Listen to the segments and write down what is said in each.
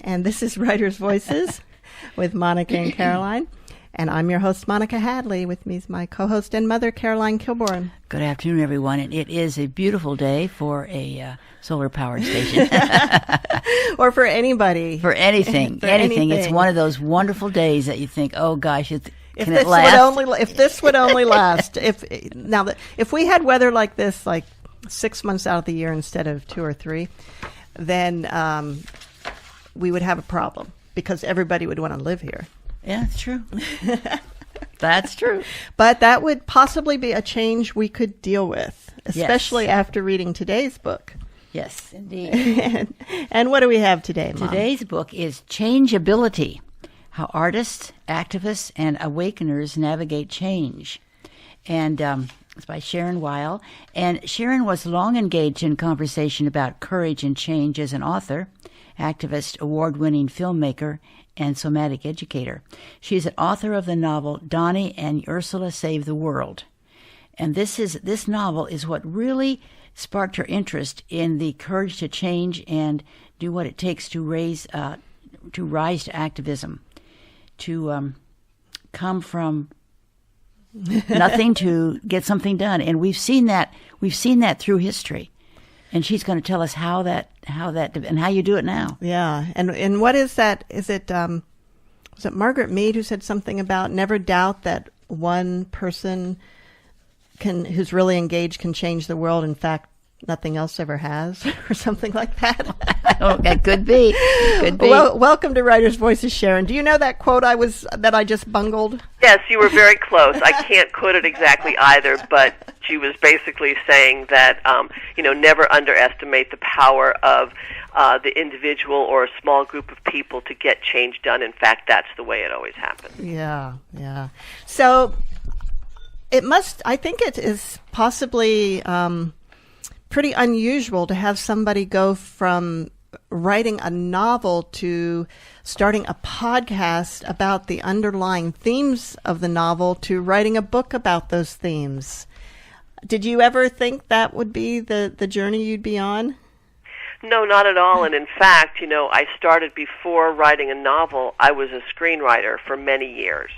and this is Writer's Voices with Monica and Caroline. And I'm your host, Monica Hadley. With me is my co-host and mother, Caroline Kilborn. Good afternoon, everyone. And it is a beautiful day for a solar-powered station. Or for anybody. For anything. For anything. It's one of those wonderful days that you think, oh, gosh, can it last? If this would only last. If we had weather like this, like 6 months out of the year instead of 2 or 3, then we would have a problem because everybody would want to live here. Yeah, it's true. That's true. But that would possibly be a change we could deal with, especially after reading today's book. Yes, indeed. And what do we have today, Mom? Today's book is ChangeAbility, How Artists, Activists, and Awakeners Navigate Change. And it's by Sharon Weil. And Sharon was long engaged in conversation about courage and change as an author, activist, award-winning filmmaker, and somatic educator. She's an author of the novel Donnie and Ursula Save the World. And this novel is what really sparked her interest in the courage to change and do what it takes to rise to activism, to come from nothing to get something done. And we've seen that through history. And she's going to tell us how and how you do it now. Yeah, and what is that? Is it was it Margaret Mead who said something about never doubt that one person who's really engaged can change the world. In fact, nothing else ever has, or something like that. Oh, that could be. Well, welcome to Writer's Voices, Sharon. Do you know that quote that I just bungled? Yes, you were very close. I can't quote it exactly either, but she was basically saying that never underestimate the power of the individual or a small group of people to get change done. In fact, that's the way it always happens. Yeah. So I think it is possibly pretty unusual to have somebody go from writing a novel to starting a podcast about the underlying themes of the novel to writing a book about those themes. Did you ever think that would be the journey you'd be on? No, not at all. And in fact, I started before writing a novel. I was a screenwriter for many years,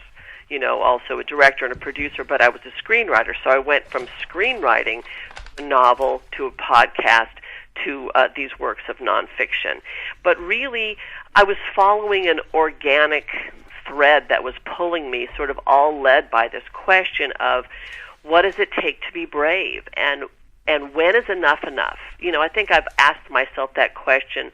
also a director and a producer, but I was a screenwriter. So I went from screenwriting a novel to a podcast to these works of nonfiction. But really, I was following an organic thread that was pulling me, sort of all led by this question of what does it take to be brave, and when is enough enough? I think I've asked myself that question,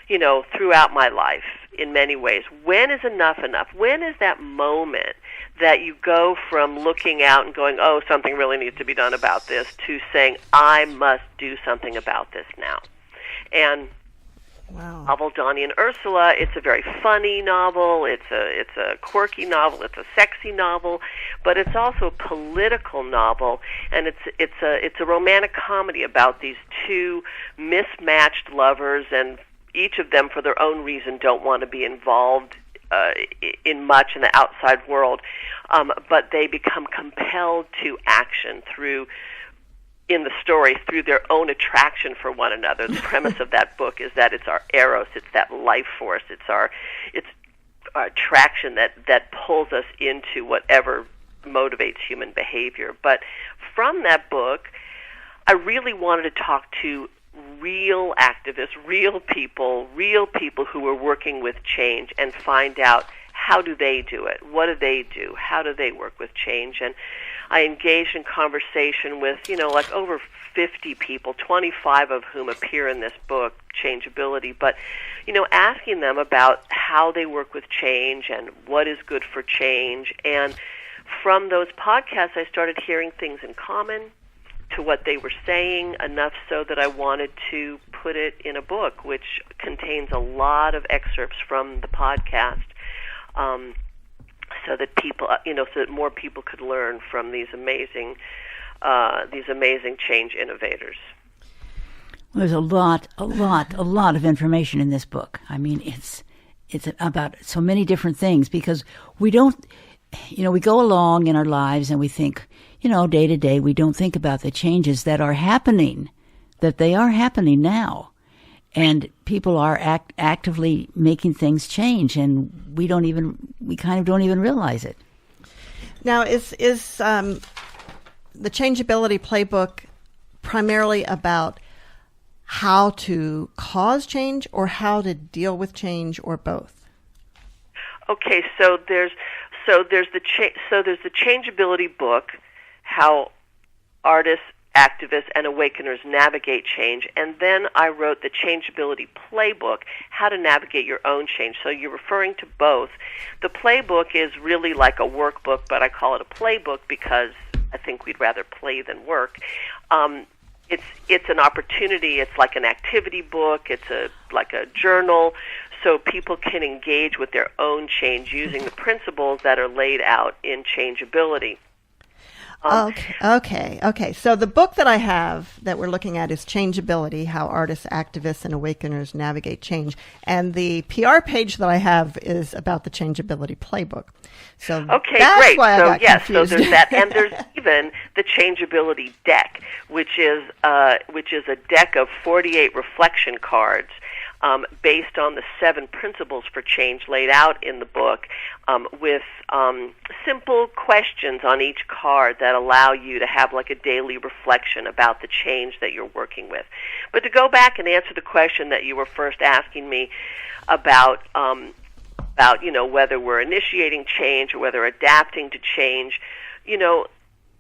throughout my life in many ways. When is enough enough? When is that moment that you go from looking out and going, oh, something really needs to be done about this, to saying, I must do something about this now? And novel Donnie and Ursula, it's a very funny novel, it's a quirky novel, it's a sexy novel, but it's also a political novel, and it's a romantic comedy about these two mismatched lovers, and each of them, for their own reason, don't want to be involved in much in the outside world, but they become compelled to action through their own attraction for one another. The premise of that book is that it's our eros, it's that life force, it's our attraction that pulls us into whatever motivates human behavior. But from that book, I really wanted to talk to real activists, real people who are working with change, and find out how do they do it, what do they do, how do they work with change. And I engaged in conversation with, over 50 people, 25 of whom appear in this book, ChangeAbility, but, asking them about how they work with change and what is good for change. And from those podcasts, I started hearing things in common to what they were saying, enough so that I wanted to put it in a book, which contains a lot of excerpts from the podcast, so that people, so that more people could learn from these amazing change innovators. Well, there's a lot of information in this book. I mean, it's about so many different things, because we don't, we go along in our lives and we think, day to day, we don't think about the changes that are happening, that they are happening now. and people are actively making things change, and we kind of don't even realize it. Now, is the ChangeAbility playbook primarily about how to cause change or how to deal with change, or both? Okay, so there's the ChangeAbility book, how artists, activists, and awakeners navigate change, and then I wrote the ChangeAbility playbook, how to navigate your own change. So you're referring to both. The playbook is really like a workbook, but I call it a playbook because I think we'd rather play than work. It's an opportunity. It's like an activity book. It's like a journal, so people can engage with their own change using the principles that are laid out in ChangeAbility. Okay. So the book that I have that we're looking at is ChangeAbility, How Artists, Activists, and Awakeners Navigate Change. And the PR page that I have is about the ChangeAbility playbook. So okay, that's great. why I So got yes, confused. so there's that, and there's even the ChangeAbility deck, which is a deck of 48 reflection cards. Based on the 7 principles for change laid out in the book, with simple questions on each card that allow you to have like a daily reflection about the change that you're working with. But to go back and answer the question that you were first asking me about whether we're initiating change or whether adapting to change,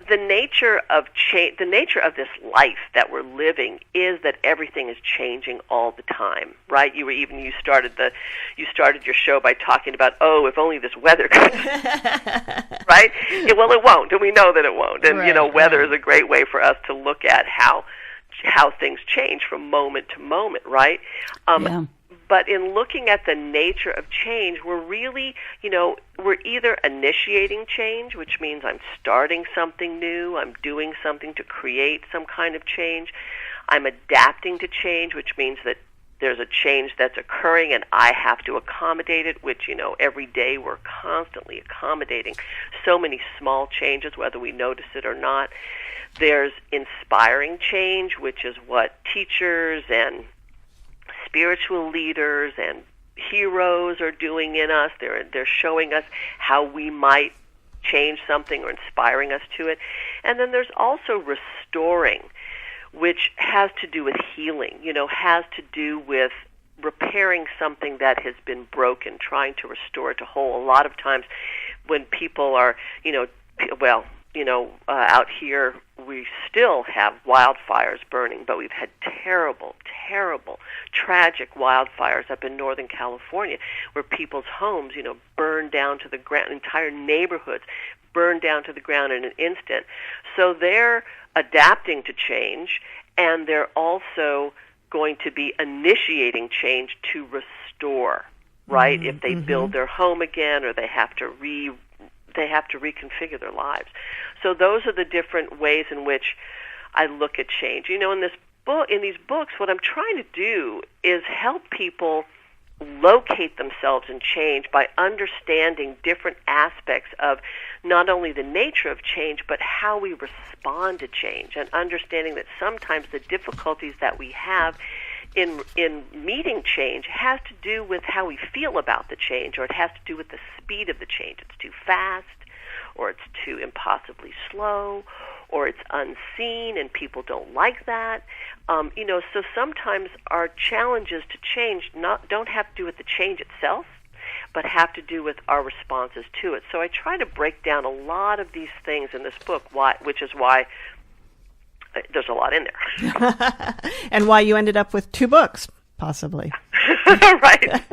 the nature of change, the nature of this life that we're living is that everything is changing all the time, right? You started your show by talking about, if only this weather could, right? Yeah, well, it won't, and we know that it won't. And weather is a great way for us to look at how things change from moment to moment, right? Yeah. But in looking at the nature of change, we're really, we're either initiating change, which means I'm starting something new, I'm doing something to create some kind of change. I'm adapting to change, which means that there's a change that's occurring and I have to accommodate it, which, every day we're constantly accommodating so many small changes, whether we notice it or not. There's inspiring change, which is what teachers and spiritual leaders and heroes are doing in us. They're showing us how we might change something or inspiring us to it. And then there's also restoring, which has to do with healing, has to do with repairing something that has been broken, trying to restore it to whole. A lot of times when people are, out here we still have wildfires burning, but we've had terrible, tragic wildfires up in Northern California where people's homes, burned down to the ground, entire neighborhoods burned down to the ground in an instant. So they're adapting to change, and they're also going to be initiating change to restore, right? If they build their home again, or they have to reconfigure their lives. So those are the different ways in which I look at change. In these books, what I'm trying to do is help people locate themselves in change by understanding different aspects of not only the nature of change, but how we respond to change, and understanding that sometimes the difficulties that we have in meeting change has to do with how we feel about the change, or it has to do with the speed of the change. It's too fast, or it's too impossibly slow, or it's unseen and people don't like that. So sometimes our challenges to change don't have to do with the change itself, but have to do with our responses to it. So I try to break down a lot of these things in this book, which is why there's a lot in there. And why you ended up with 2 books, possibly. Right.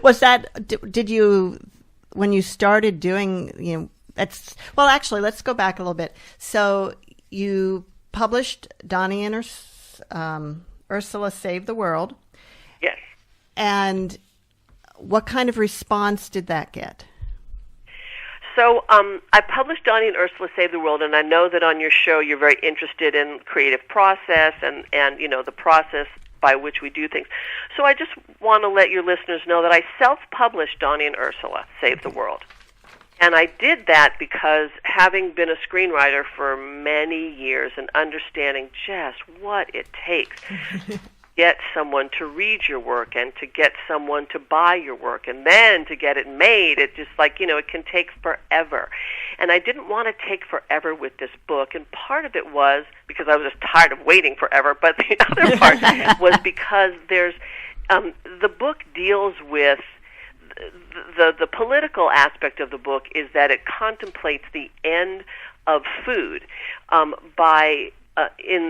Was that, did you, when you started doing, actually, let's go back a little bit. So you published Donnie and Ursula Save the World. Yes. And what kind of response did that get? So I published Donnie and Ursula Save the World, and I know that on your show you're very interested in creative process and the process by which we do things. So I just want to let your listeners know that I self-published Donnie and Ursula Save the World. And I did that because, having been a screenwriter for many years and understanding just what it takes get someone to read your work and to get someone to buy your work and then to get it made. It just it can take forever. And I didn't want to take forever with this book, and part of it was because I was just tired of waiting forever, but the other part was because there's the book deals with the political aspect of the book is that it contemplates the end of food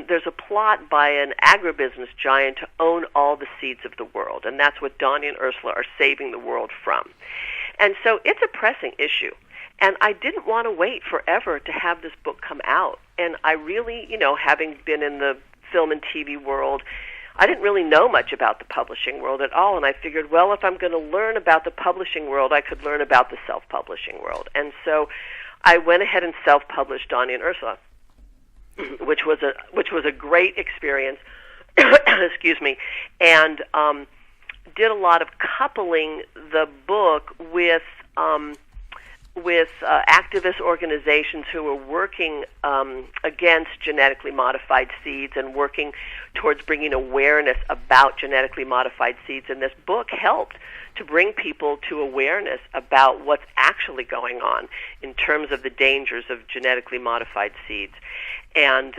there's a plot by an agribusiness giant to own all the seeds of the world, and that's what Donnie and Ursula are saving the world from. And so it's a pressing issue, and I didn't want to wait forever to have this book come out. And I really, having been in the film and TV world, I didn't really know much about the publishing world at all, and I figured, well, if I'm going to learn about the publishing world, I could learn about the self-publishing world. And so I went ahead and self-published Donnie and Ursula, which was a great experience. Excuse me, and did a lot of coupling the book with activist organizations who were working against genetically modified seeds and working towards bringing awareness about genetically modified seeds. And this book helped to bring people to awareness about what's actually going on in terms of the dangers of genetically modified seeds. And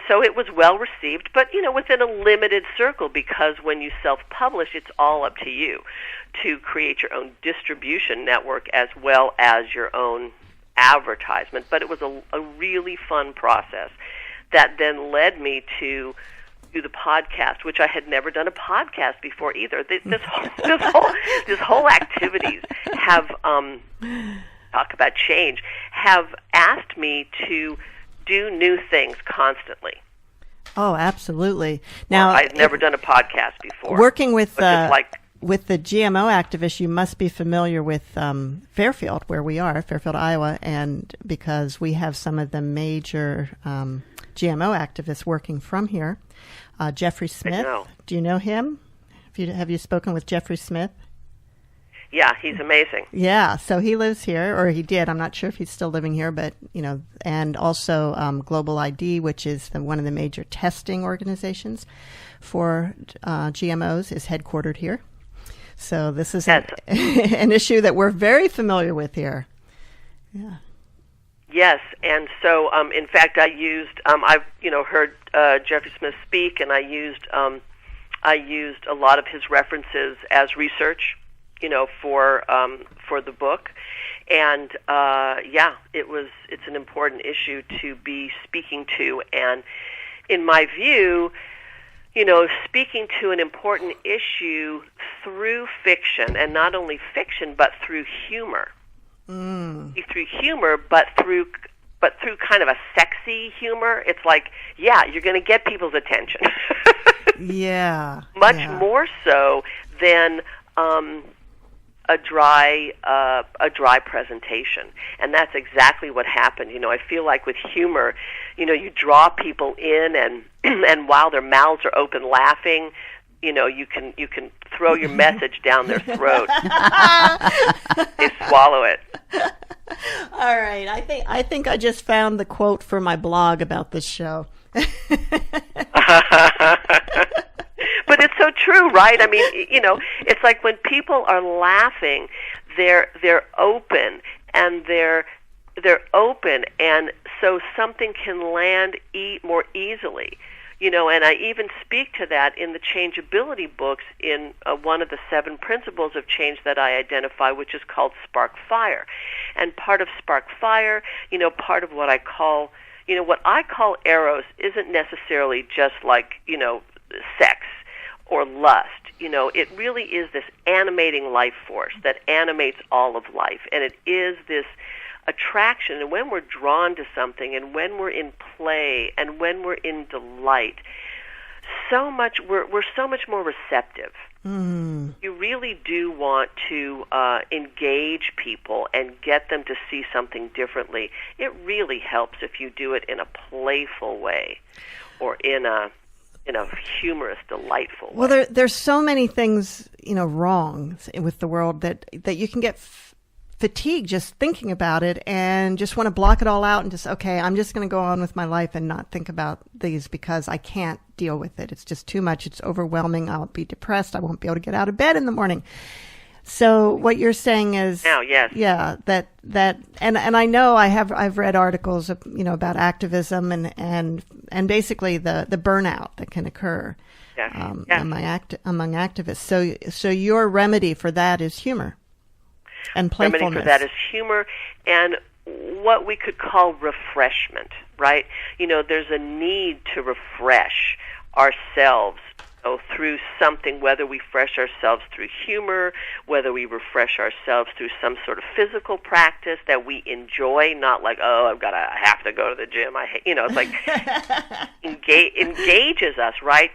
so it was well received, but within a limited circle, because when you self-publish, it's all up to you to create your own distribution network as well as your own advertisement. But it was a really fun process that then led me to do the podcast, which I had never done a podcast before either. This whole activities have talk about change have asked me to do new things constantly. Oh, absolutely. Now, I've never done a podcast before. Working with the GMO activists, you must be familiar with Fairfield, where we are, Fairfield, Iowa, and because we have some of the major GMO activists working from here. Jeffrey Smith. Do you know him? Have you spoken with Jeffrey Smith? Yeah, he's amazing. Yeah, so he lives here, or he did. I'm not sure if he's still living here, but, and also Global ID, which is one of the major testing organizations for GMOs, is headquartered here. So this is an issue that we're very familiar with here. Yeah. Yes, and so in fact, I used I've heard Jeffrey Smith speak, and I used a lot of his references as research, for the book, and it's an important issue to be speaking to, and in my view, speaking to an important issue through fiction, and not only fiction but through humor. Through humor, but through kind of a sexy humor. It's like, you're going to get people's attention. Much more so than a dry presentation, and that's exactly what happened. I feel like with humor, you draw people in, and while their mouths are open laughing, you can throw your message down their throat. They swallow it. All right, I think I just found the quote for my blog about this show. But it's so true, right? I mean, it's like when people are laughing, they're open, and they're open, and so something can land more easily. And I even speak to that in the ChangeAbility books in one of the 7 principles of change that I identify, which is called Spark Fire. And part of Spark Fire, part of what I call eros isn't necessarily just like, sex or lust. It really is this animating life force that animates all of life. And it is this attraction, and when we're drawn to something, and when we're in play, and when we're in delight, we're so much more receptive. You really do want to engage people and get them to see something differently. It really helps if you do it in a playful way, or in a humorous, delightful way. Well, there's so many things wrong with the world that you can get fatigued just thinking about it and just want to block it all out and just, okay, I'm just going to go on with my life and not think about these because I can't deal with it. It's just too much. It's overwhelming. I'll be depressed. I won't be able to get out of bed in the morning. So what you're saying is, yeah, and I know I've read articles of, about activism and basically the burnout that can occur among activists. So your remedy for that is humor and playfulness. Remedy for that is humor and what we could call refreshment, right? There's a need to refresh ourselves through something, whether we refresh ourselves through humor, whether we refresh ourselves through some sort of physical practice that we enjoy, not like, I have to go to the gym. It's like engages us, right?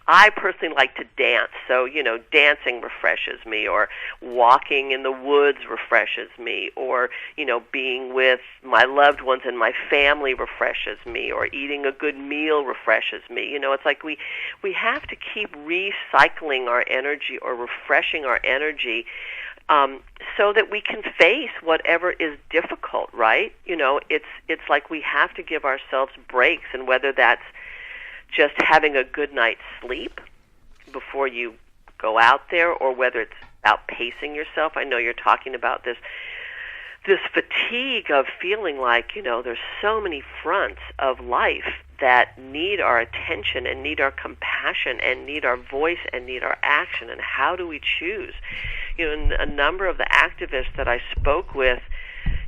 I personally like to dance, so, dancing refreshes me, or walking in the woods refreshes me, or, being with my loved ones and my family refreshes me, or eating a good meal refreshes me. It's like we have to keep recycling our energy or refreshing our energy so that we can face whatever is difficult, right? It's like we have to give ourselves breaks, and whether that's just having a good night's sleep before you go out there, or whether it's about pacing yourself. I know you're talking about this fatigue of feeling like, there's so many fronts of life that need our attention and need our compassion and need our voice and need our action. And how do we choose? And a number of the activists that I spoke with,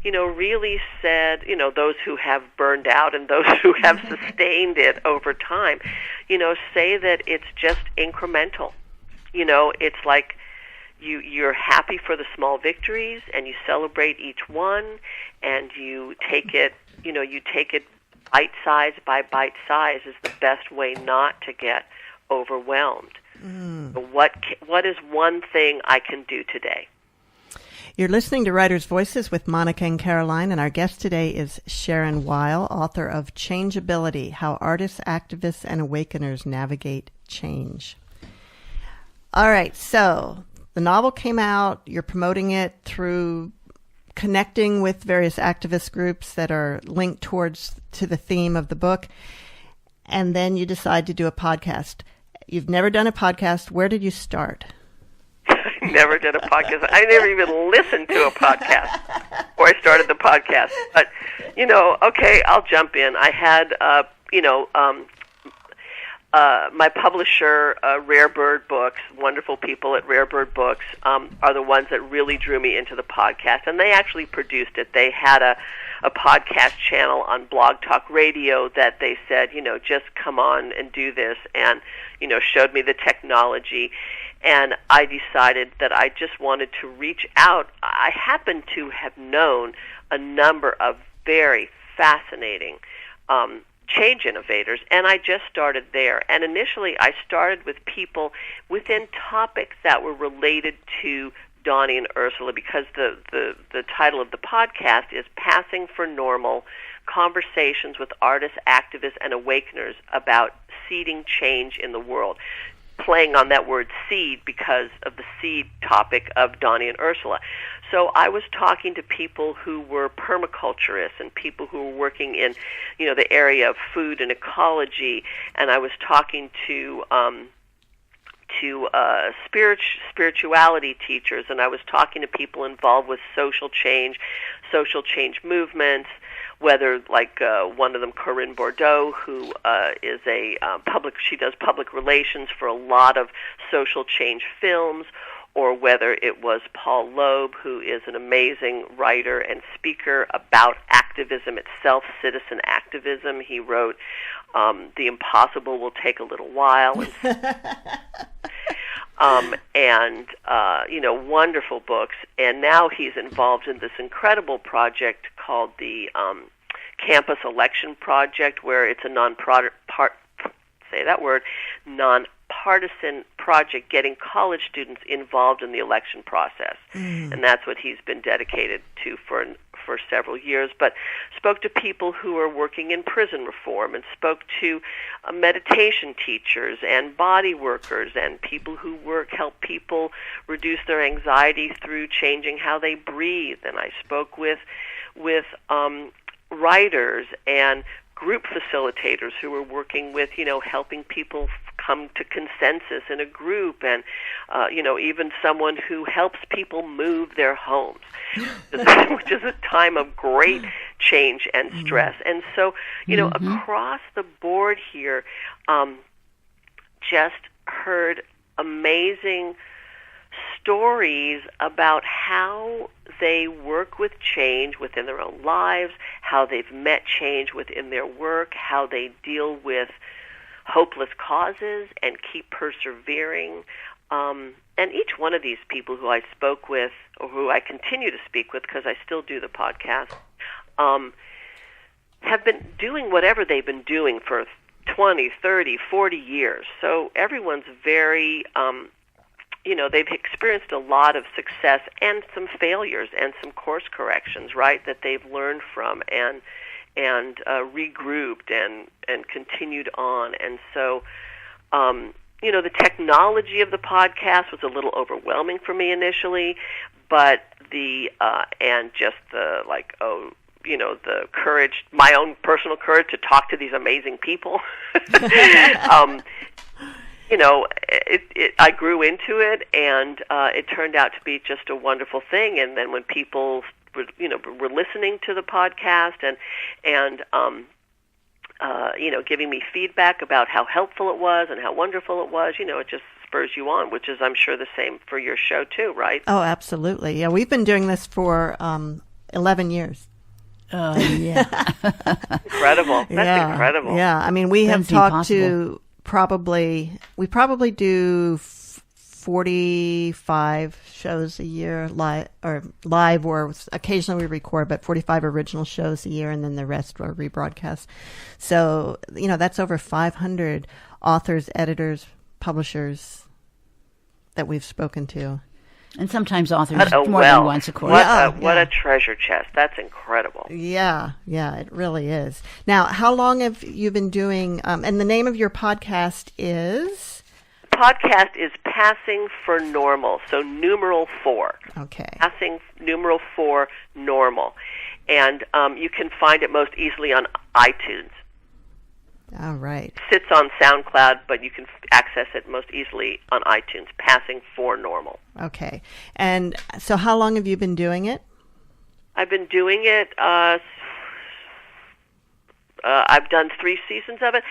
really said, those who have burned out and those who have sustained it over time, say that it's just incremental. It's like, you're happy for the small victories, and you celebrate each one, and you take it bite size by bite size is the best way not to get overwhelmed. But what is one thing I can do today? You're listening to Writers' Voices with Monica and Caroline, and our guest today is Sharon Weil, author of ChangeAbility: How Artists, Activists, and Awakeners Navigate Change. All right, so the novel came out. You're promoting it through connecting with various activist groups that are linked to the theme of the book. And then you decide to do a podcast. You've never done a podcast. Where did you start? I never did a podcast. I never even listened to a podcast before I started the podcast. But, okay, I'll jump in. I had, my publisher, Rare Bird Books, wonderful people at Rare Bird Books, are the ones that really drew me into the podcast, and they actually produced it. They had a podcast channel on Blog Talk Radio that they said, just come on and do this, and, showed me the technology, and I decided that I just wanted to reach out. I happen to have known a number of very fascinating change innovators, and I just started there. And initially I started with people within topics that were related to Donnie and Ursula, because the title of the podcast is Passing for Normal: Conversations with Artists, Activists, and Awakeners About Seeding Change in the World, playing on that word seed because of the seed topic of Donnie and Ursula. So I was talking to people who were permaculturists and people who were working in, the area of food and ecology, and I was talking to spirituality teachers, and I was talking to people involved with social change movements, whether like one of them, Corinne Bordeaux, who is she does public relations for a lot of social change films, or whether it was Paul Loeb, who is an amazing writer and speaker about activism itself, citizen activism. He wrote The Impossible Will Take a Little While, and wonderful books. And now he's involved in this incredible project called the Campus Election Project, where it's a nonpartisan project getting college students involved in the election process. And that's what he's been dedicated to for several years, but spoke to people who are working in prison reform, and spoke to meditation teachers and body workers and people who help people reduce their anxiety through changing how they breathe. And I spoke with writers and group facilitators who were working with, helping people come to consensus in a group, and, even someone who helps people move their homes, which is a time of great change and stress. And so, across the board here, just heard amazing stories about how they work with change within their own lives, how they've met change within their work, how they deal with hopeless causes and keep persevering. And each one of these people who I spoke with, or who I continue to speak with because I still do the podcast, have been doing whatever they've been doing for 20, 30, 40 years. So everyone's very they've experienced a lot of success and some failures and some course corrections, right, that they've learned from and regrouped and continued on. And so, the technology of the podcast was a little overwhelming for me initially, but the courage, my own personal courage to talk to these amazing people. I grew into it, and it turned out to be just a wonderful thing. And then when people were listening to the podcast and giving me feedback about how helpful it was and how wonderful it was, it just spurs you on, which is, I'm sure, the same for your show too, right? Oh, absolutely. Yeah, we've been doing this for 11 years. Yeah. Incredible. That's incredible. Yeah, I mean, we have talked to we probably do 45 shows a year live, or occasionally we record, but 45 original shows a year, and then the rest are rebroadcast. So, that's over 500 authors, editors, publishers that we've spoken to. And sometimes authors more than once, of course. What a treasure chest. That's incredible. Yeah, it really is. Now, how long have you been doing, and the name of your podcast is? The podcast is Passing for Normal, so numeral 4. Okay. Passing numeral 4 normal. And you can find it most easily on iTunes. All right. It sits on SoundCloud, but you can access it most easily on iTunes, Passing for Normal. Okay. And so how long have you been doing it? I've been doing it, I've done 3 seasons of it.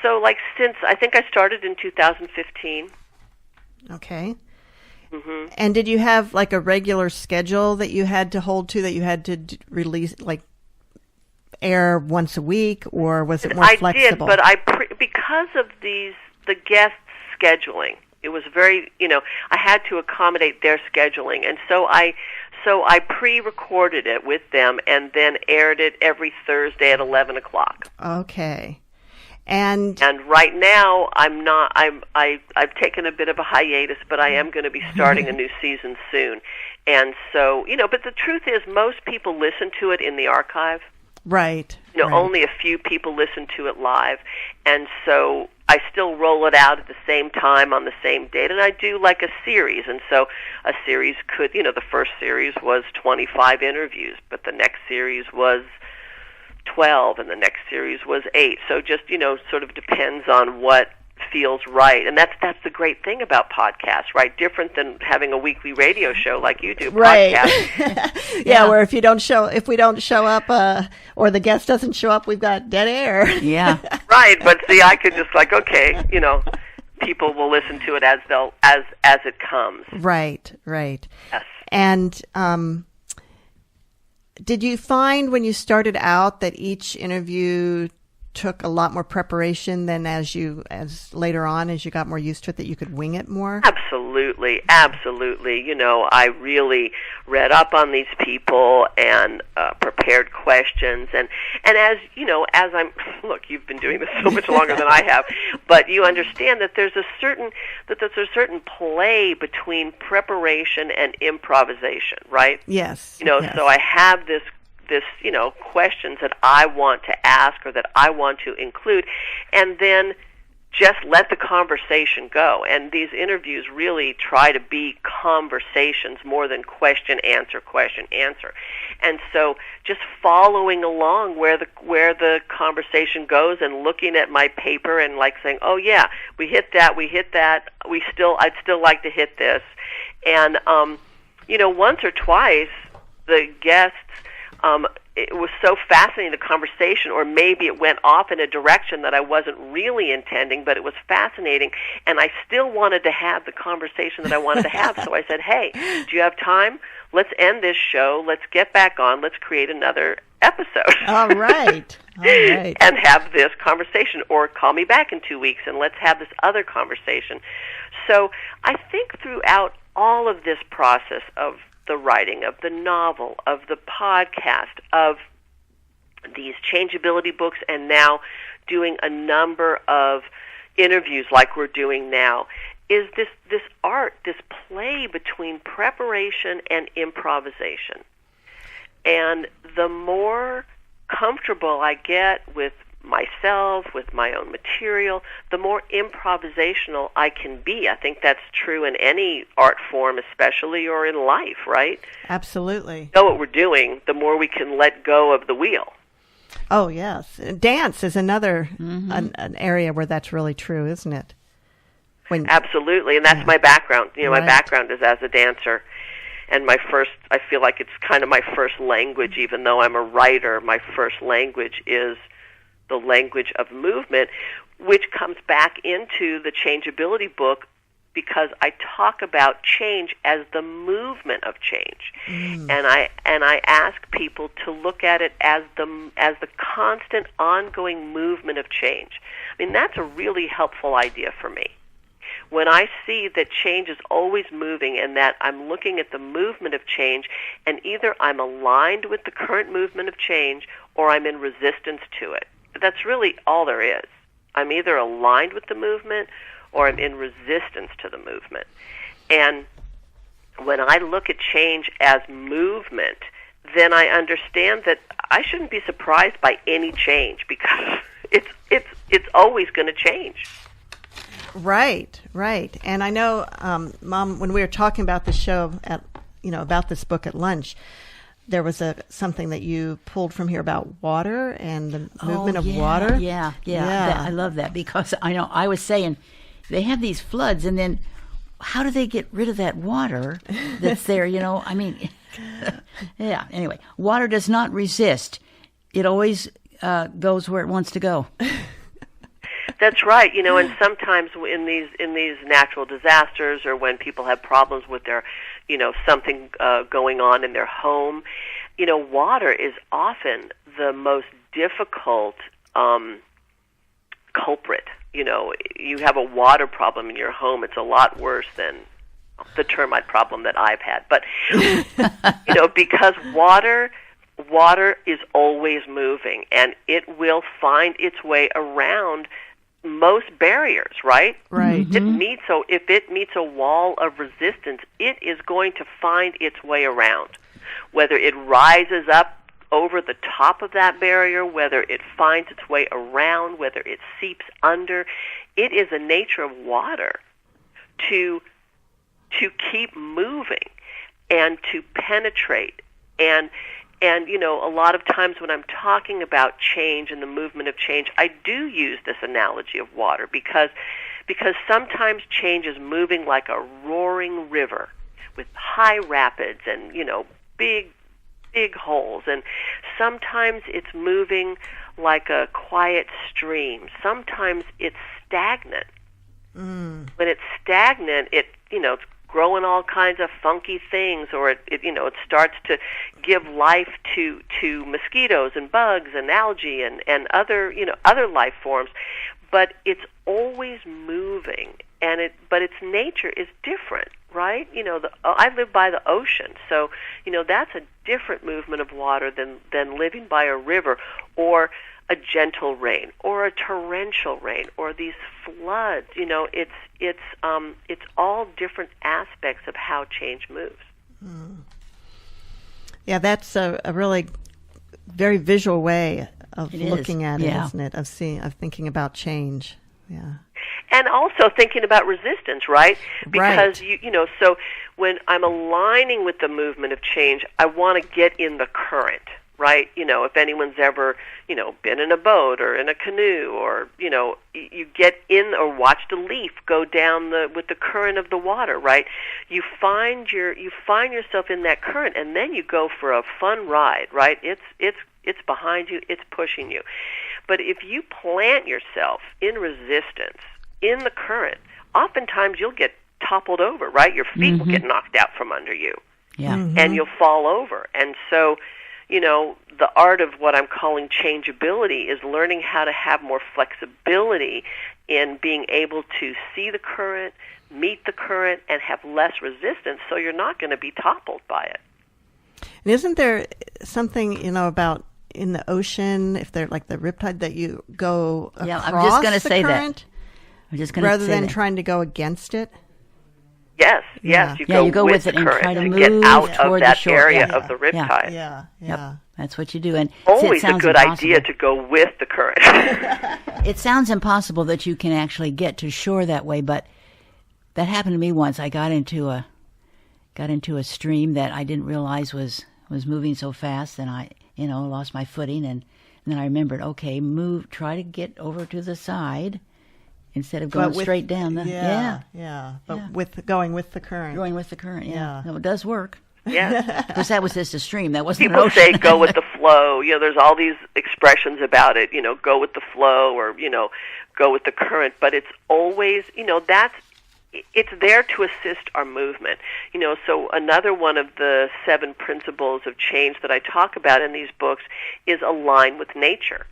So, since, I think I started in 2015. Okay. Mm-hmm. And did you have, a regular schedule that you had to hold to, that you had to release, air once a week, or was it more flexible? I did, but because of the guest scheduling, it was very, I had to accommodate their scheduling, and so I pre-recorded it with them and then aired it every Thursday at 11 o'clock. Okay. And right now I've taken a bit of a hiatus, but I am going to be starting a new season soon. And so, but the truth is, most people listen to it in the archive. Right. Only a few people listen to it live. And so I still roll it out at the same time on the same date. And I do a series. And so a series could, the first series was 25 interviews, but the next series was 12, and the next series was 8. So just, sort of depends on what feels right. And that's the great thing about podcasts, right? Different than having a weekly radio show like you do. Right. Yeah, where if we don't show up, or the guest doesn't show up, we've got dead air. Yeah. Right, but see, I could just okay, people will listen to it as it comes. Right. Yes. And did you find when you started out that each interview took a lot more preparation than as later on, as you got more used to it, that you could wing it more? Absolutely. I really read up on these people and prepared questions, and as you've been doing this so much longer than I have, but you understand that there's a certain play between preparation and improvisation, right? Yes. So I have this this, questions that I want to ask or that I want to include, and then just let the conversation go. And these interviews really try to be conversations more than question, answer. And so just following along where the conversation goes and looking at my paper and like saying, oh yeah, we hit that, I'd still like to hit this. And, once or twice the guests, it was so fascinating, the conversation, or maybe it went off in a direction that I wasn't really intending, but it was fascinating, and I still wanted to have the conversation that I wanted to have. So I said, hey, do you have time? Let's end this show. Let's get back on. Let's create another episode. All right. And have this conversation, or call me back in 2 weeks and let's have this other conversation. So I think throughout all of this process of the writing of the novel, of the podcast, of these ChangeAbility books, and now doing a number of interviews like we're doing now, is this art, this play between preparation and improvisation. And the more comfortable I get with myself, with my own material, the more improvisational I can be. I think that's true in any art form, especially, or in life, right? Absolutely. Know what we're doing, the more we can let go of the wheel. Oh, yes. Dance is another an area where that's really true, isn't it? Absolutely, and that's my background. My background is as a dancer. And I feel like it's kind of my first language, even though I'm a writer, my first language is the language of movement, which comes back into the ChangeAbility book, because I talk about change as the movement of change. And I ask people to look at it as the constant ongoing movement of change. I mean, that's a really helpful idea for me. When I see that change is always moving and that I'm looking at the movement of change, and either I'm aligned with the current movement of change or I'm in resistance to it. That's really all there is. I'm either aligned with the movement or I'm in resistance to the movement. And when I look at change as movement, then I understand that I shouldn't be surprised by any change, because it's always going to change. Right. And I know, Mom, when we were talking about the show about this book at lunch, there was something that you pulled from here about water and the movement of water. Yeah. I love that, because I was saying they have these floods, and then how do they get rid of that water that's there? I mean, yeah. Anyway, water does not resist; it always goes where it wants to go. That's right. And sometimes in these natural disasters, or when people have problems with their, something going on in their home, water is often the most difficult culprit. You have a water problem in your home, it's a lot worse than the termite problem that I've had. But, because water is always moving, and it will find its way around most barriers, right? Right. If it meets a wall of resistance, it is going to find its way around. Whether it rises up over the top of that barrier, whether it finds its way around, whether it seeps under, it is a nature of water to keep moving and to penetrate. And a lot of times when I'm talking about change and the movement of change, I do use this analogy of water, because sometimes change is moving like a roaring river with high rapids and, big holes. And sometimes it's moving like a quiet stream. Sometimes it's stagnant. When it's stagnant, it's growing all kinds of funky things, or it starts to give life to mosquitoes and bugs and algae and other life forms, but it's always moving, but its nature is different, right? I live by the ocean, so that's a different movement of water than living by a river, or a gentle rain, or a torrential rain, or these floods. It's all different aspects of how change moves. Yeah, that's a really very visual way of It is, looking at it, yeah. isn't it? Of thinking about change. Yeah. And also thinking about resistance, right? Because Right. so when I'm aligning with the movement of change, I want to get in the current, right? If anyone's ever, been in a boat or in a canoe, or you get in or watched a leaf go down with the current of the water, right? You find yourself in that current, and then you go for a fun ride, right? It's behind you, it's pushing you. But if you plant yourself in resistance, in the current, oftentimes you'll get toppled over, right? Your feet will get knocked out from under you, Yeah. and you'll fall over. And so, the art of what I'm calling changeability is learning how to have more flexibility in being able to see the current, meet the current, and have less resistance, so you're not going to be toppled by it. And isn't there something, about in the ocean, if they're like the riptide, that you go across Yeah, I'm just going to the say current that. I'm just going to rather say than that. trying to go against it? Yes, Yeah. you Yeah, go, you go with it the and current try to to get move out of toward the that shore. area Yeah. of the riptide. Yeah, yeah. Yep, that's what you do. And Always it a sounds good impossible. idea to go with the current. It sounds impossible that you can actually get to shore that way, but that happened to me once. I got into a stream that I didn't realize was moving so fast, and I lost my footing, and then I remembered, okay, try to get over to the side instead of going straight down. But going with the current. Going with the current. Yeah. No, it does work. Yeah. Of course, that was just a stream. That wasn't an People ocean. say go with the flow. There's all these expressions about it, go with the flow, or, go with the current. But it's always, it's there to assist our movement. So another one of the 7 principles of change that I talk about in these books is align with nature,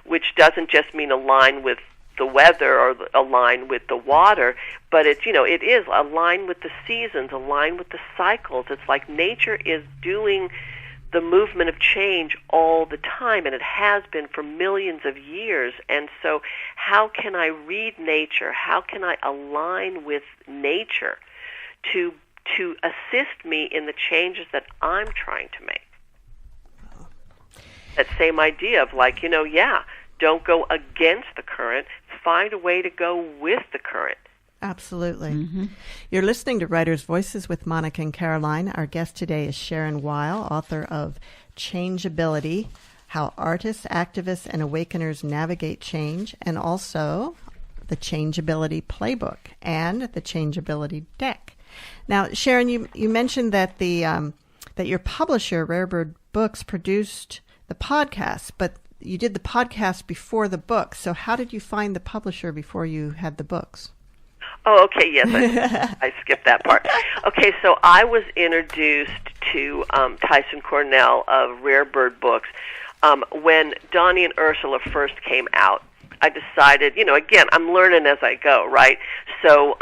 which doesn't just mean align with the weather or align with the water, but it is align with the seasons, align with the cycles. It's like nature is doing the movement of change all the time, and it has been for millions of years. And so how can I read nature? How can I align with nature to assist me in the changes that I'm trying to make? That same idea of don't go against the current. Find a way to go with the current. Absolutely. Mm-hmm. You're listening to Writers' Voices with Monica and Caroline. Our guest today is Sharon Weil, author of ChangeAbility, How Artists, Activists, and Awakeners Navigate Change, and also the ChangeAbility Playbook and the ChangeAbility Deck. Now, Sharon, you mentioned that that your publisher, Rarebird Books, produced the podcast, but you did the podcast before the book. So how did you find the publisher before you had the books? Oh, okay, yes, I skipped that part. Okay, so I was introduced to Tyson Cornell of Rarebird Books when Donnie and Ursula first came out. I decided, again, I'm learning as I go, right? So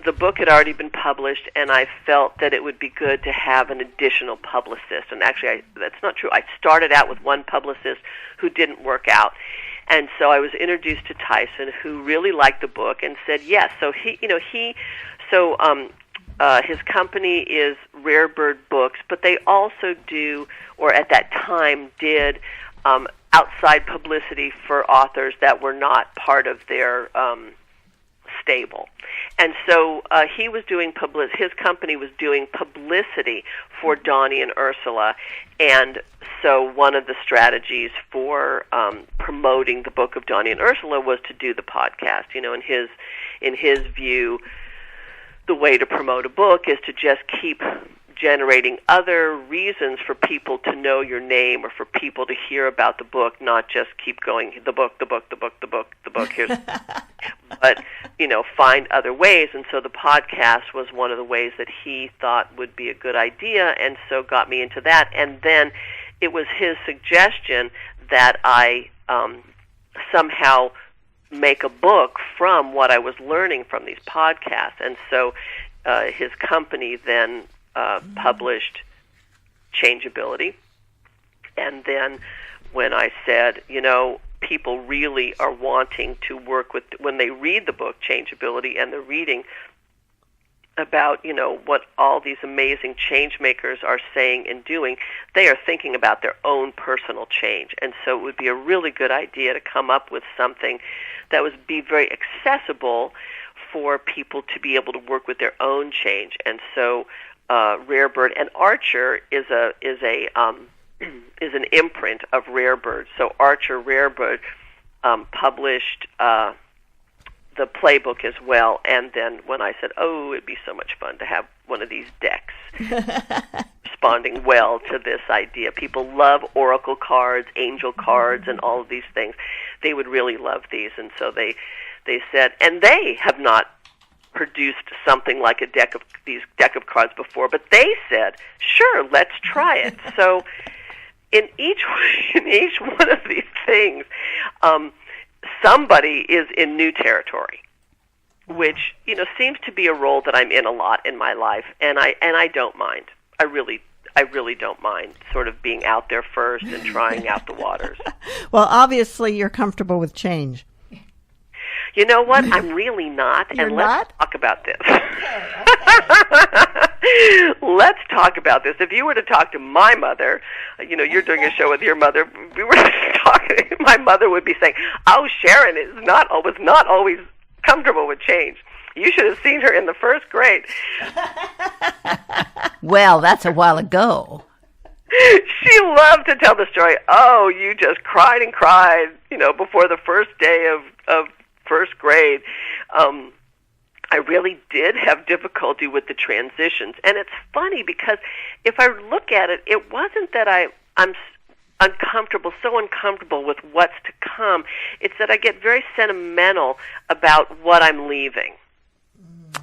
the book had already been published, and I felt that it would be good to have an additional publicist. And actually, that's not true. I started out with one publicist who didn't work out. And so I was introduced to Tyson, who really liked the book and said yes. So his company is Rarebird Books, but they also do, or at that time did, outside publicity for authors that were not part of their stable. And so he was doing his company was doing publicity for Donnie and Ursula, and so one of the strategies for promoting the book of Donnie and Ursula was to do the podcast. In his view, the way to promote a book is to just keep generating other reasons for people to know your name or for people to hear about the book, not just keep going, the book, here's but, find other ways. And so the podcast was one of the ways that he thought would be a good idea, and so got me into that. And then it was his suggestion that I somehow make a book from what I was learning from these podcasts. And so his company then published ChangeAbility. And then when I said, people really are wanting to work with, when they read the book ChangeAbility and they're reading about, what all these amazing change makers are saying and doing, they are thinking about their own personal change. And so it would be a really good idea to come up with something that would be very accessible for people to be able to work with their own change. And so Rare Bird and Archer is an imprint of Rare Bird. So Archer, Rare Bird published the playbook as well, and then when I said, it'd be so much fun to have one of these decks responding well to this idea. People love oracle cards, angel cards, and all of these things. They would really love these, and so they said, and they have not produced something like a deck of cards before, but they said, sure, let's try it. So in each one of these things, somebody is in new territory, which seems to be a role that I'm in a lot in my life, and I don't mind. I really don't mind sort of being out there first and trying out the waters. Well, obviously you're comfortable with change. You know what? I'm really not. You're and let's not? talk about this. Okay. Let's talk about this. If you were to talk to my mother, you're doing a show with your mother. If we were to talk, my mother would be saying, "Oh, Sharon was not always comfortable with change. You should have seen her in the first grade." Well, that's a while ago. She loved to tell the story. Oh, you just cried and cried, before the first day of first grade. I really did have difficulty with the transitions. And it's funny because if I look at it, it wasn't that I'm so uncomfortable with what's to come. It's that I get very sentimental about what I'm leaving.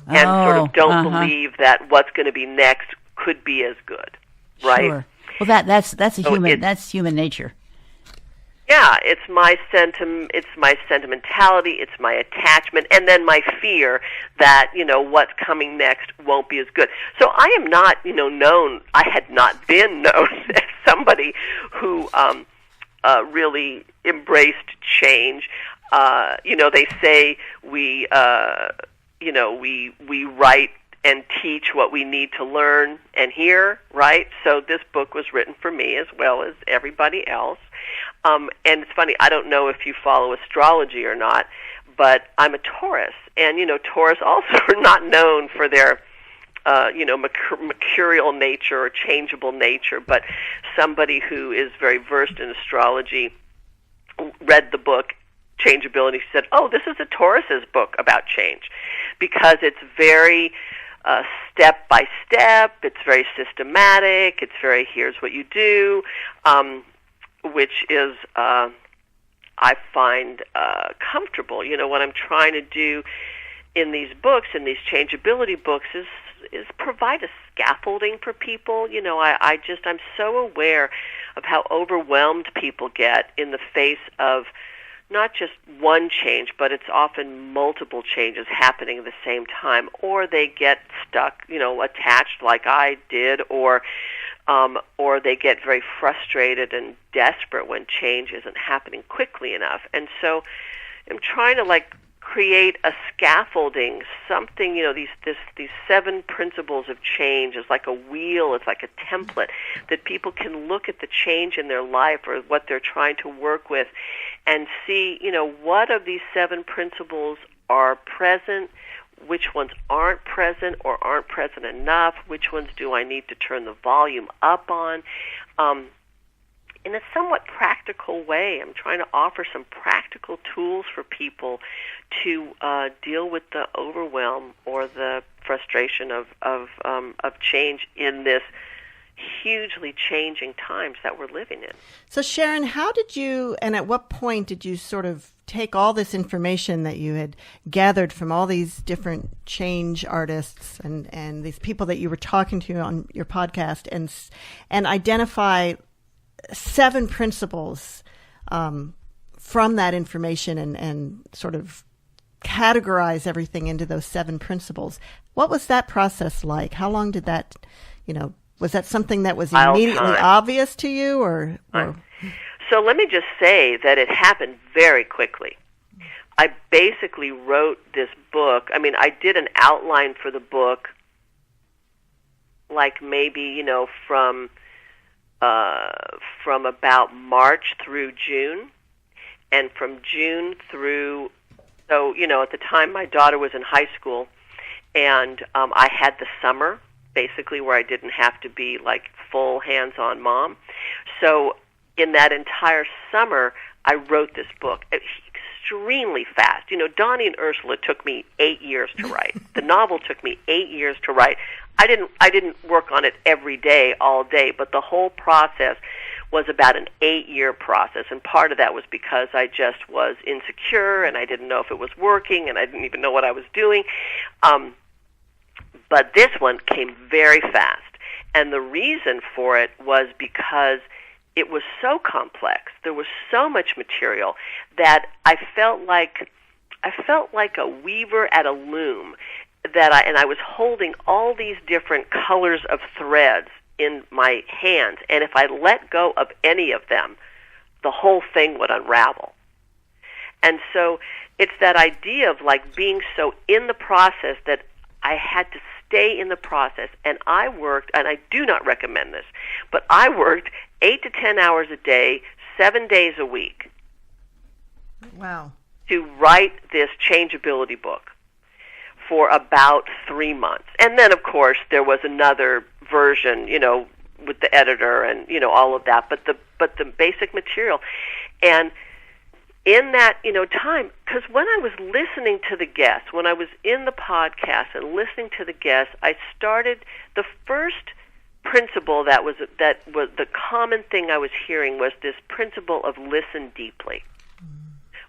And sort of don't believe that what's going to be next could be as good. Right? Sure. Well, that's human nature. Yeah, it's my sentimentality, it's my attachment, and then my fear that, what's coming next won't be as good. So I am not, I had not been known as somebody who really embraced change. They say we write and teach what we need to learn and hear, right? So this book was written for me as well as everybody else. And it's funny, I don't know if you follow astrology or not, but I'm a Taurus. And, Taurus also are not known for their, mercurial nature or changeable nature, but somebody who is very versed in astrology read the book ChangeAbility, said, this is a Taurus's book about change, because it's very step by step, it's very systematic, it's very here's what you do, which is I find comfortable. What I'm trying to do in these books, in these ChangeAbility books, is provide a scaffolding for people. I'm so aware of how overwhelmed people get in the face of not just one change, but it's often multiple changes happening at the same time, or they get stuck, attached like I did, or they get very frustrated and desperate when change isn't happening quickly enough. And so I'm trying to create a scaffolding, something, these 7 principles of change is like a wheel, it's like a template that people can look at the change in their life or what they're trying to work with and see, what of these 7 principles are present, which ones aren't present or aren't present enough, which ones do I need to turn the volume up on. In a somewhat practical way, I'm trying to offer some practical tools for people to deal with the overwhelm or the frustration of change in this hugely changing times that we're living in. So Sharon, how did you, and at what point did you sort of take all this information that you had gathered from all these different change artists and these people that you were talking to on your podcast and identify 7 principles from that information and sort of categorize everything into those 7 principles? What was that process like? How long did that, was that something that was immediately obvious to you or? So let me just say that it happened very quickly. I basically wrote this book. I mean, I did an outline for the book like maybe, from about March through June, and from June through, so, at the time my daughter was in high school, and I had the summer, basically, where I didn't have to be like full hands-on mom. So in that entire summer, I wrote this book extremely fast. Donnie and Ursula took me 8 years to write. The novel took me 8 years to write. I didn't work on it every day, all day, but the whole process was about an 8-year process, and part of that was because I just was insecure, and I didn't know if it was working, and I didn't even know what I was doing. But this one came very fast, and the reason for it was because it was so complex. There was so much material that I felt like a weaver at a loom, and I was holding all these different colors of threads in my hands, and if I let go of any of them, the whole thing would unravel. And so it's that idea of like being so in the process that I had to stay in the process. And I worked, and I do not recommend this, but I worked 8 to 10 hours a day, 7 days a week. Wow. To write this ChangeAbility book for about 3 months. And then, of course, there was another version, with the editor and, all of that, but the basic material. And in that, time, because when I was listening to the guests, when I was in the podcast and listening to the guests, I started, the first principle that was the common thing I was hearing was this principle of listen deeply,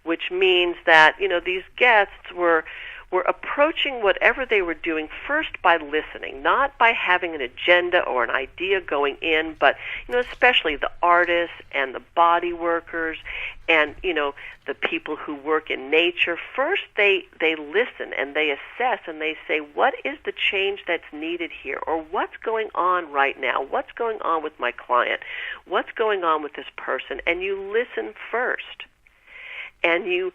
which means that, these guests were approaching whatever they were doing first by listening, not by having an agenda or an idea going in, but, especially the artists and the body workers and, the people who work in nature. First, they listen and they assess and they say, what is the change that's needed here? Or what's going on right now? What's going on with my client? What's going on with this person? And you listen first. And you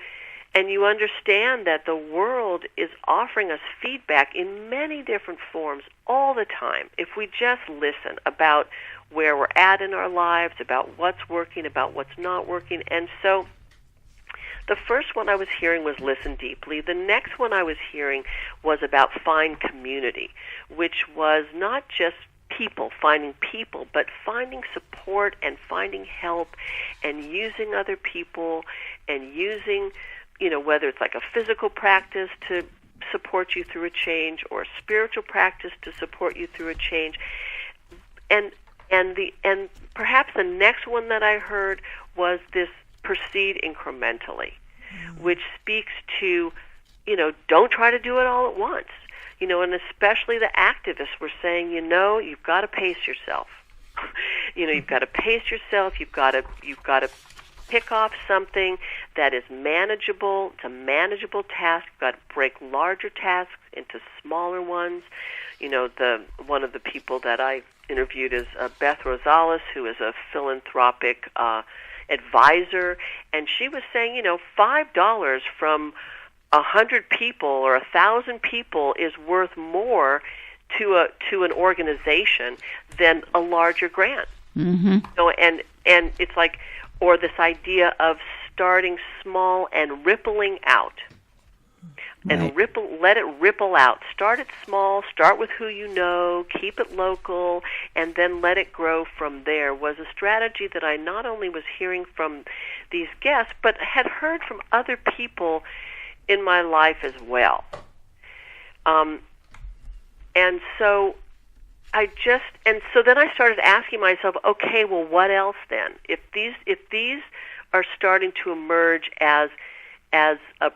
understand that the world is offering us feedback in many different forms all the time if we just listen about where we're at in our lives, about what's working, about what's not working. And so the first one I was hearing was listen deeply. The next one I was hearing was about find community, which was not just finding people, but finding support and finding help and using other people and using, whether it's like a physical practice to support you through a change or a spiritual practice to support you through a change. And perhaps the next one that I heard was this proceed incrementally, which speaks to, don't try to do it all at once. And especially the activists were saying, you've got to pace yourself. You've got to pace yourself. You've got to pick off something that is manageable. It's a manageable task. You've got to break larger tasks into smaller ones. One of the people that I interviewed is Beth Rosales, who is a philanthropic advisor, and she was saying, $5 from 100 people or 1,000 people is worth more to an organization than a larger grant. Mm-hmm. And it's like, or this idea of starting small and rippling out. And right. Let it ripple out. Start it small, start with who you know, keep it local, and then let it grow from there, was a strategy that I not only was hearing from these guests, but had heard from other people in my life as well. And so then I started asking myself, okay, well, what else then? If these are starting to emerge as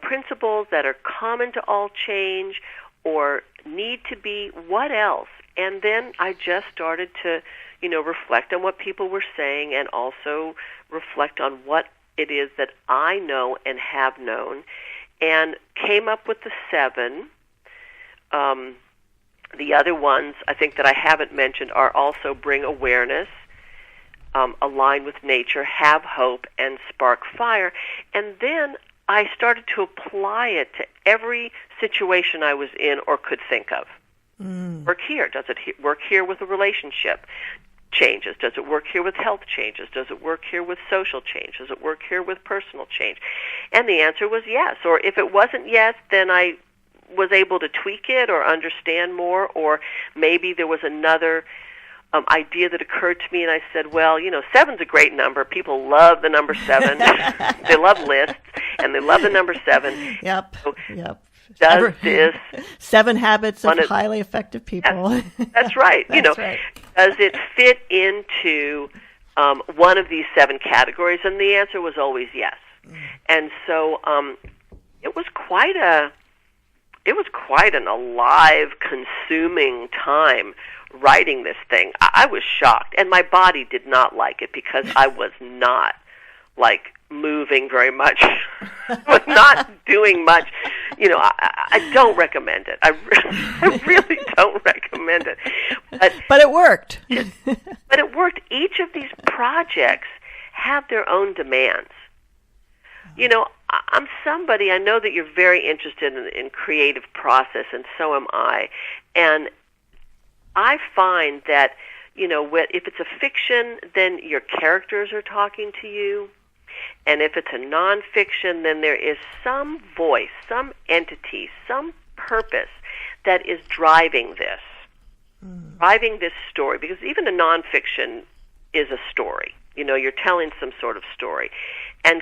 principles that are common to all change or need to be, what else? And then I just started to, reflect on what people were saying and also reflect on what it is that I know and have known, and came up with the 7. The other ones I think that I haven't mentioned are also bring awareness, align with nature, have hope, and spark fire. And then I started to apply it to every situation I was in or could think of. work here? Does it work here with a relationship changes? Does it work here with health changes? Does it work here with social change? Does it work here with personal change? And the answer was yes. Or if it wasn't yes, then I was able to tweak it or understand more, or maybe there was another idea that occurred to me, and I said, well, 7's a great number. People love the number 7. They love lists, and they love the number 7. Yep. So yep. Does this 7 habits of highly effective people? That's right. That's right. Does it fit into one of these 7 categories? And the answer was always yes. And so it was quite an alive, consuming time writing this thing. I was shocked, and my body did not like it because I was not moving very much. Was not doing much. I don't recommend it. I really don't recommend it. But it worked. But it worked. Each of these projects have their own demands. I'm somebody, I know that you're very interested in creative process, and so am I. And I find that, if it's a fiction, then your characters are talking to you. And if it's a nonfiction, then there is some voice, some entity, some purpose that is driving this story. Because even a nonfiction is a story. You're telling some sort of story. And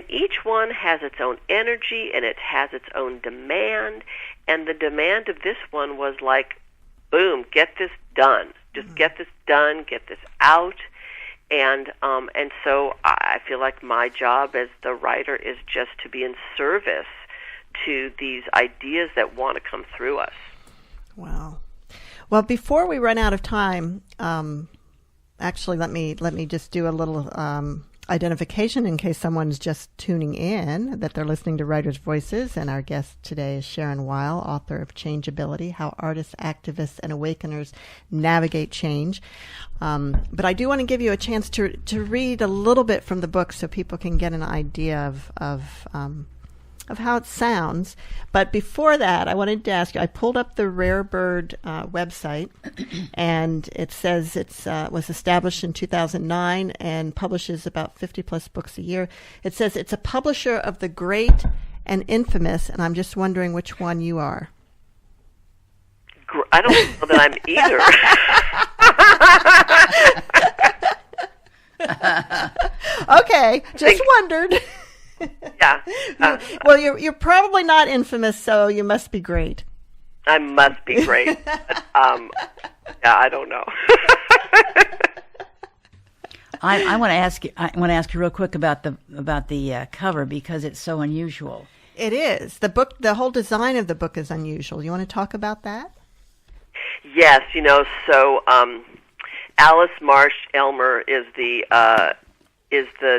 each one has its own energy, and it has its own demand. And the demand of this one was boom, get this done. Just get this done, get this out. And so I feel like my job as the writer is just to be in service to these ideas that want to come through us. Wow. Well, before we run out of time, actually, let me just do a little identification in case someone's just tuning in, that they're listening to Writers' Voices, and our guest today is Sharon Weil, author of ChangeAbility, How Artists, Activists, and Awakeners Navigate Change. But I do want to give you a chance to read a little bit from the book so people can get an idea of how it sounds. But before that, I wanted to ask you, I pulled up the Rare Bird website, and it says it was established in 2009 and publishes about 50-plus books a year. It says it's a publisher of the great and infamous, and I'm just wondering which one you are. I don't know that I'm either. Okay, just wondered. Yeah. Well, you're probably not infamous, so you must be great. I must be great. But, I don't know. I want to ask you. I want to ask you real quick about the cover, because it's so unusual. It is. The whole design of the book is unusual. You want to talk about that? Yes. So Alice Marsh Elmer is the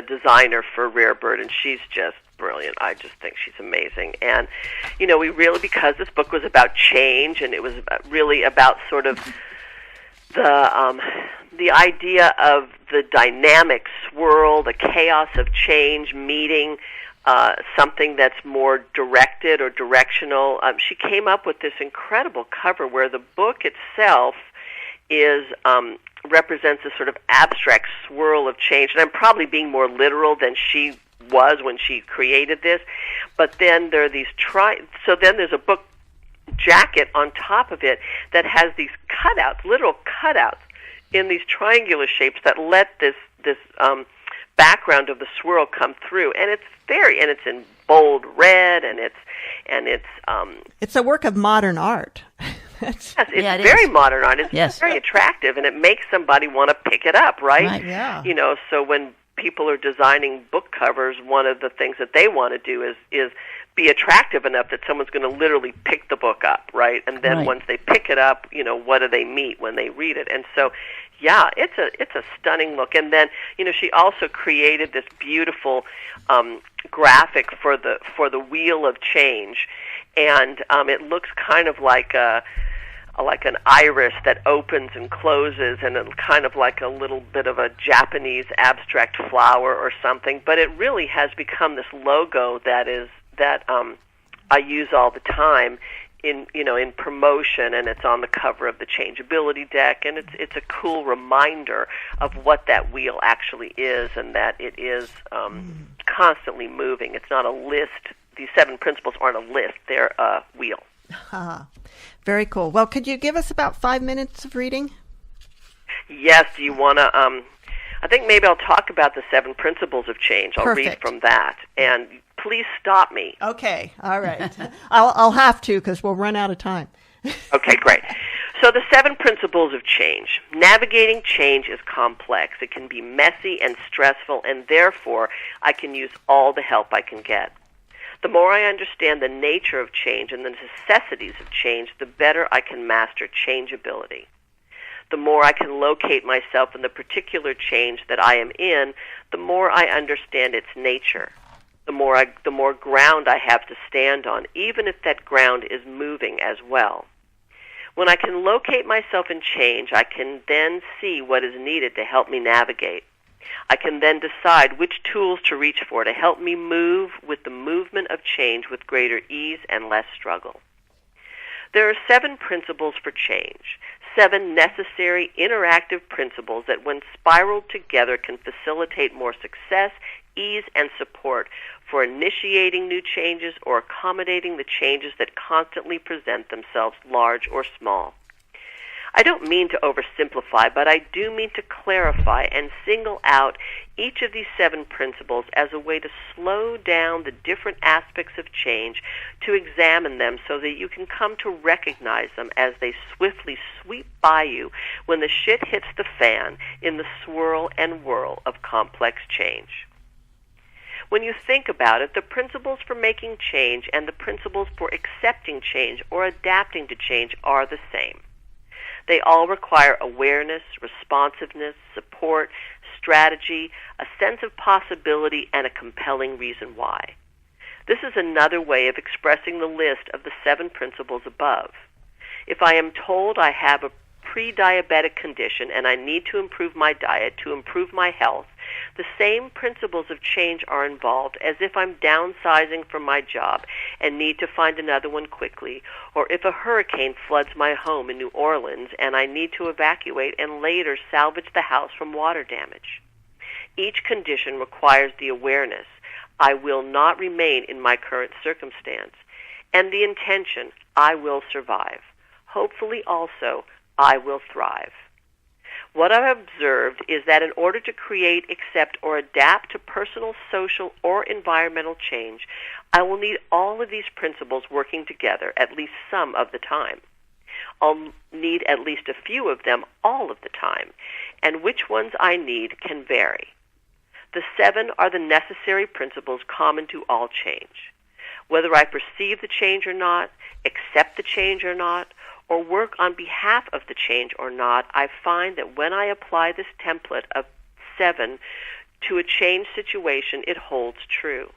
designer for Rare Bird, and she's just brilliant. I just think she's amazing. And, we really, because this book was about change, and it was really about sort of the idea of the dynamic swirl, the chaos of change meeting something that's more directed or directional. She came up with this incredible cover where the book itself represents a sort of abstract swirl of change. And I'm probably being more literal than she was when she created this. But then there are these so then there's a book jacket on top of it that has these cutouts, literal cutouts in these triangular shapes that let this background of the swirl come through. And it's in bold red, and it's a work of modern art. Yes, it's very modern art. It's yes. very attractive, and it makes somebody want to pick it up, right? Yeah. So when people are designing book covers, one of the things that they want to do is be attractive enough that someone's going to literally pick the book up, right? And then once they pick it up, what do they meet when they read it? And so, yeah, it's a stunning look. And then, she also created this beautiful graphic for the Wheel of Change, and it looks kind of like an iris that opens and closes, and it's kind of like a little bit of a Japanese abstract flower or something. But it really has become this logo that I use all the time in promotion, and it's on the cover of the ChangeAbility deck, and it's a cool reminder of what that wheel actually is, and that it is constantly moving. It's not a list. These 7 principles aren't a list; they're a wheel. Very cool. Well, could you give us about 5 minutes of reading? Yes. Do you want to? I think maybe I'll talk about the 7 principles of change. I'll read from that, and please stop me. Okay. All right. I'll have to, because we'll run out of time. Okay, great. So the 7 principles of change. Navigating change is complex. It can be messy and stressful, and therefore I can use all the help I can get. The more I understand the nature of change and the necessities of change, the better I can master ChangeAbility. The more I can locate myself in the particular change that I am in, the more I understand its nature. The more ground I have to stand on, even if that ground is moving as well. When I can locate myself in change, I can then see what is needed to help me navigate. I can then decide which tools to reach for to help me move with the movement of change with greater ease and less struggle. There are 7 principles for change, 7 necessary interactive principles that when spiraled together can facilitate more success, ease, and support for initiating new changes or accommodating the changes that constantly present themselves, large or small. I don't mean to oversimplify, but I do mean to clarify and single out each of these 7 principles as a way to slow down the different aspects of change, to examine them so that you can come to recognize them as they swiftly sweep by you when the shit hits the fan in the swirl and whirl of complex change. When you think about it, the principles for making change and the principles for accepting change or adapting to change are the same. They all require awareness, responsiveness, support, strategy, a sense of possibility, and a compelling reason why. This is another way of expressing the list of the 7 principles above. If I am told I have a pre-diabetic condition and I need to improve my diet to improve my health, the same principles of change are involved as if I'm downsizing from my job and need to find another one quickly, or if a hurricane floods my home in New Orleans and I need to evacuate and later salvage the house from water damage. Each condition requires the awareness, I will not remain in my current circumstance, and the intention, I will survive. Hopefully also, I will thrive. What I've observed is that in order to create, accept, or adapt to personal, social, or environmental change, I will need all of these principles working together at least some of the time. I'll need at least a few of them all of the time, and which ones I need can vary. The 7 are the necessary principles common to all change. Whether I perceive the change or not, accept the change or not, or work on behalf of the change or not, I find that when I apply this template of 7 to a change situation, it holds true.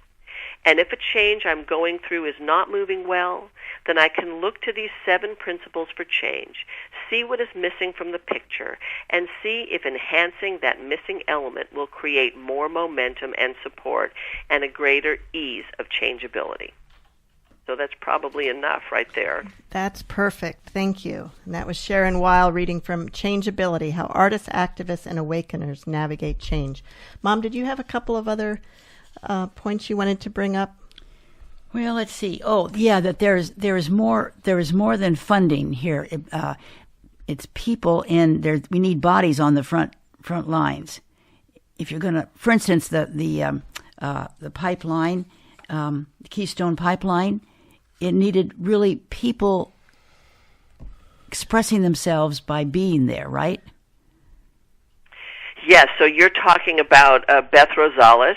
And if a change I'm going through is not moving well, then I can look to these 7 principles for change, see what is missing from the picture, and see if enhancing that missing element will create more momentum and support and a greater ease of changeability. So that's probably enough right there. That's perfect. Thank you. And that was Sharon Weil reading from ChangeAbility, How Artists, Activists, and Awakeners Navigate Change. Mom, did you have a couple of other points you wanted to bring up? Well, let's see. Oh, yeah, that there is more than funding here. It's people, and we need bodies on the front lines. If you're going to, for instance, the pipeline, the Keystone Pipeline, it needed really people expressing themselves by being there, right? Yes, so you're talking about Beth Rosales,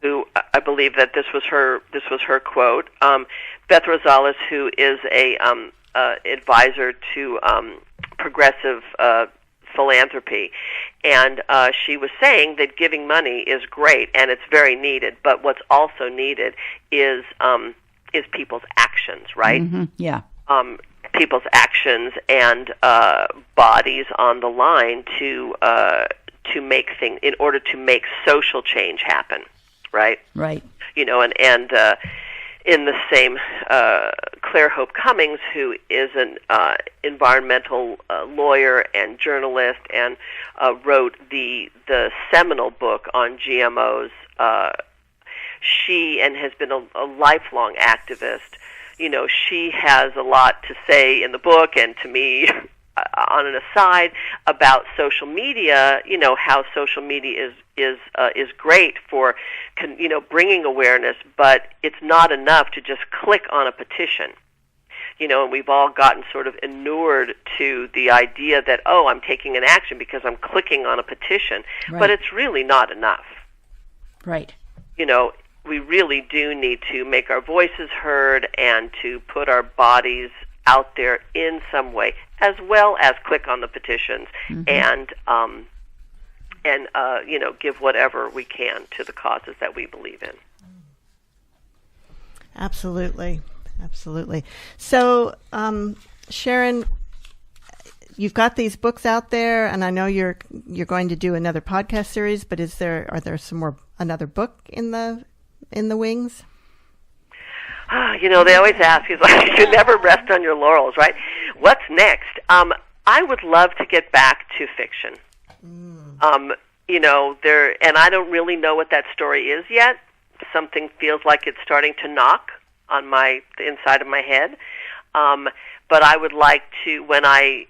who I believe that this was her quote. Beth Rosales, who is a advisor to progressive philanthropy, and she was saying that giving money is great and it's very needed, but what's also needed is people's actions, right? Mm-hmm. Yeah. People's actions and bodies on the line to make things in order to make social change happen, right? Right. You know, and in the same Claire Hope Cummings, who is an environmental lawyer and journalist, and wrote the seminal book on GMOs. She and has been a lifelong activist. You know, she has a lot to say in the book and to me on an aside about social media. You know, how social media is great for bringing awareness, but it's not enough to just click on a petition. You know, and we've all gotten sort of inured to the idea that, oh, I'm taking an action because I'm clicking on a petition, right. But it's really not enough. Right. You know, we really do need to make our voices heard and to put our bodies out there in some way, as well as click on the petitions and give whatever we can to the causes that we believe in. Absolutely. So, Sharon, you've got these books out there, and I know you're going to do another podcast series. But are there another book in the wings? You know, they always ask, he's like, you never rest on your laurels, right? What's next? I would love to get back to fiction. You know, and I don't really know what that story is yet. Something feels like it's starting to knock on the inside of my head. But I would like to, when I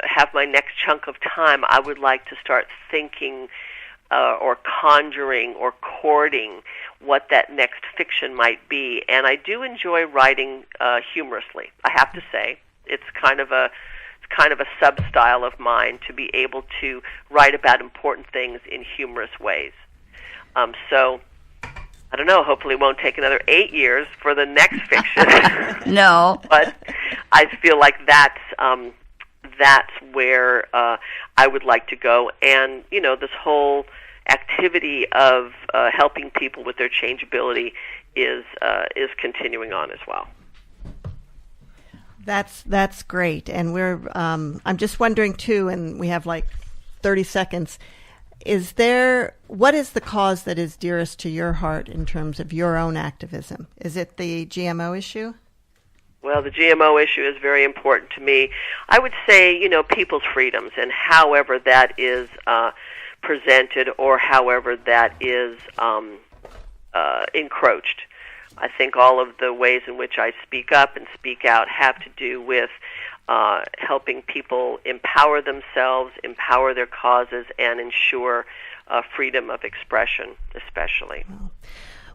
have my next chunk of time, I would like to start thinking or conjuring or courting what that next fiction might be. And I do enjoy writing humorously, I have to say. It's kind of a sub-style of mine to be able to write about important things in humorous ways. So, I don't know, hopefully it won't take another 8 years for the next fiction. No. But I feel like that's where I would like to go. And, you know, this whole activity of helping people with their changeability is continuing on as well. That's great. And I'm just wondering too, and we have like 30 seconds. What is the cause that is dearest to your heart in terms of your own activism? Is it the GMO issue? Well, the GMO issue is very important to me. I would say, you know, people's freedoms, and however that is presented or however that is encroached. I think all of the ways in which I speak up and speak out have to do with helping people empower themselves, empower their causes, and ensure freedom of expression, especially.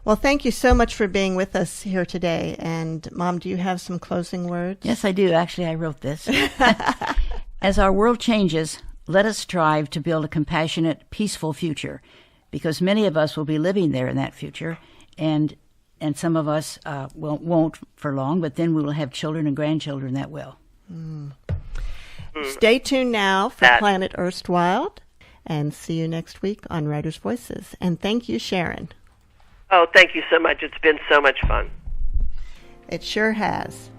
Well, thank you so much for being with us here today. And, Mom, do you have some closing words? Yes, I do. Actually, I wrote this. As our world changes, let us strive to build a compassionate, peaceful future, because many of us will be living there in that future, and some of us won't for long, but then we will have children and grandchildren that will. Stay tuned now for Planet Erstwhile, and see you next week on Writers' Voices. And thank you, Sharon. Oh, thank you so much. It's been so much fun. It sure has.